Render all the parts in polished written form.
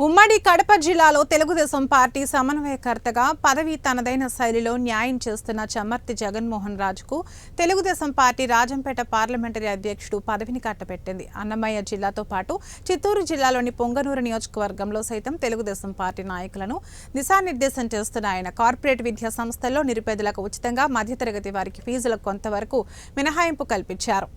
ఉమ్మడి కడప జిల్లాలో తెలుగుదేశం పార్టీ సమన్వయకర్తగా పదవి తనదైన శైలిలో న్యాయం చేస్తున్న చమ్మర్తి జగన్మోహన్ రాజుకు తెలుగుదేశం పార్టీ రాజంపేట పార్లమెంటరీ అధ్యక్షుడు పదవిని కట్టబెట్టింది. అన్నమయ్య జిల్లాతో పాటు చిత్తూరు జిల్లాలోని పొంగనూరు నియోజకవర్గంలో సైతం తెలుగుదేశం పార్టీ నాయకులను దిశానిర్దేశం చేస్తున్న ఆయన కార్పొరేట్ విద్యా సంస్థల్లో నిరుపేదలకు ఉచితంగా, మధ్యతరగతి వారికి ఫీజులకు కొంతవరకు మినహాయింపు కల్పించారు.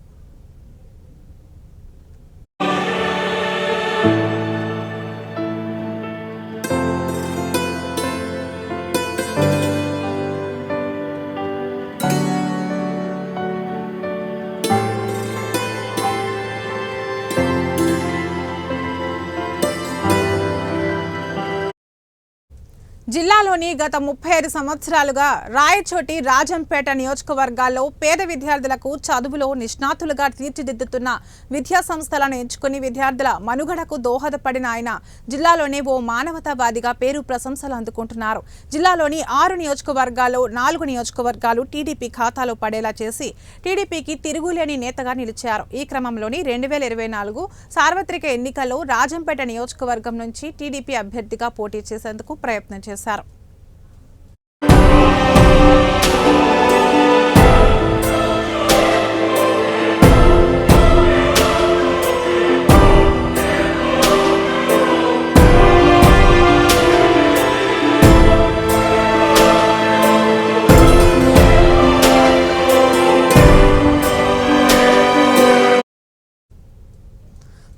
జిల్లాలోని గత 35 సంవత్సరాలుగా రాయచోటి, రాజంపేట నియోజకవర్గాల్లో పేద విద్యార్థులకు చదువులో నిష్ణాతులుగా తీర్చిదిద్దుతున్న విద్యా సంస్థలను ఎంచుకుని విద్యార్థుల మనుగడకు దోహదపడిన ఆయన జిల్లాలోనే ఓ మానవతావాదిగా పేరు ప్రశంసలు అందుకుంటున్నారు. జిల్లాలోని 6 నియోజకవర్గాల్లో 4 నియోజకవర్గాలు టీడీపీ ఖాతాలో పడేలా చేసి టీడీపీకి తిరుగులేని నేతగా నిలిచారు. ఈ క్రమంలోని 2024 సార్వత్రిక ఎన్నికల్లో రాజంపేట నియోజకవర్గం నుంచి టీడీపీ అభ్యర్థిగా పోటీ చేసేందుకు ప్రయత్నం చేశారు.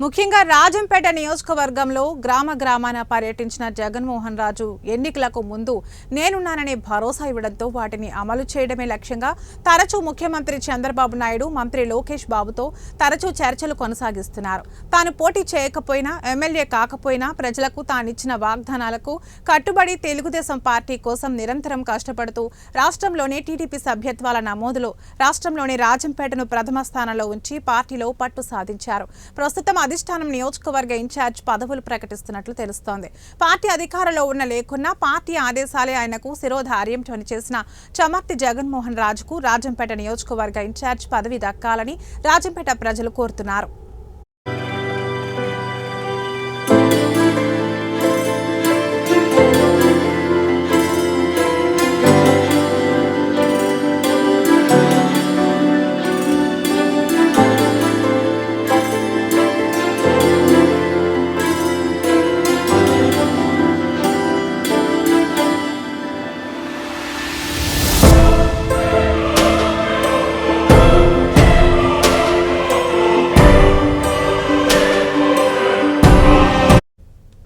ముఖ్యంగా రాజంపేట నియోజకవర్గంలో గ్రామాన పర్యటించిన జగన్మోహన్ రాజు ఎన్నికలకు ముందు నేనున్నాననే భరోసా ఇవ్వడంతో వాటిని అమలు చేయడమే లక్ష్యంగా తరచూ ముఖ్యమంత్రి చంద్రబాబు నాయుడు, మంత్రి లోకేష్ బాబుతో తరచూ చర్చలు కొనసాగిస్తున్నారు. తాను పోటీ చేయకపోయినా, ఎమ్మెల్యే కాకపోయినా ప్రజలకు తానిచ్చిన వాగ్దానాలకు కట్టుబడి తెలుగుదేశం పార్టీ కోసం నిరంతరం కష్టపడుతూ రాష్ట్రంలోనే టీడీపీ సభ్యత్వాల నమోదులో రాష్ట్రంలోని రాజంపేటను ప్రథమ స్థానంలో ఉంచి పార్టీలో పట్టు సాధించారు. ప్రస్తుతం అధిష్టానం నియోజకవర్గ ఇన్ఛార్జ్ పదవులు ప్రకటిస్తున్నట్లు తెలుస్తోంది. పార్టీ అధికారంలో ఉన్న లేకున్నా పార్టీ ఆదేశాలే ఆయనకు శిరోధార్యం పనిచేసిన చమ్మర్తి జగన్మోహన్ రాజుకు రాజంపేట నియోజకవర్గ ఇన్ఛార్జ్ పదవి దక్కాలని రాజంపేట ప్రజలు కోరుతున్నారు.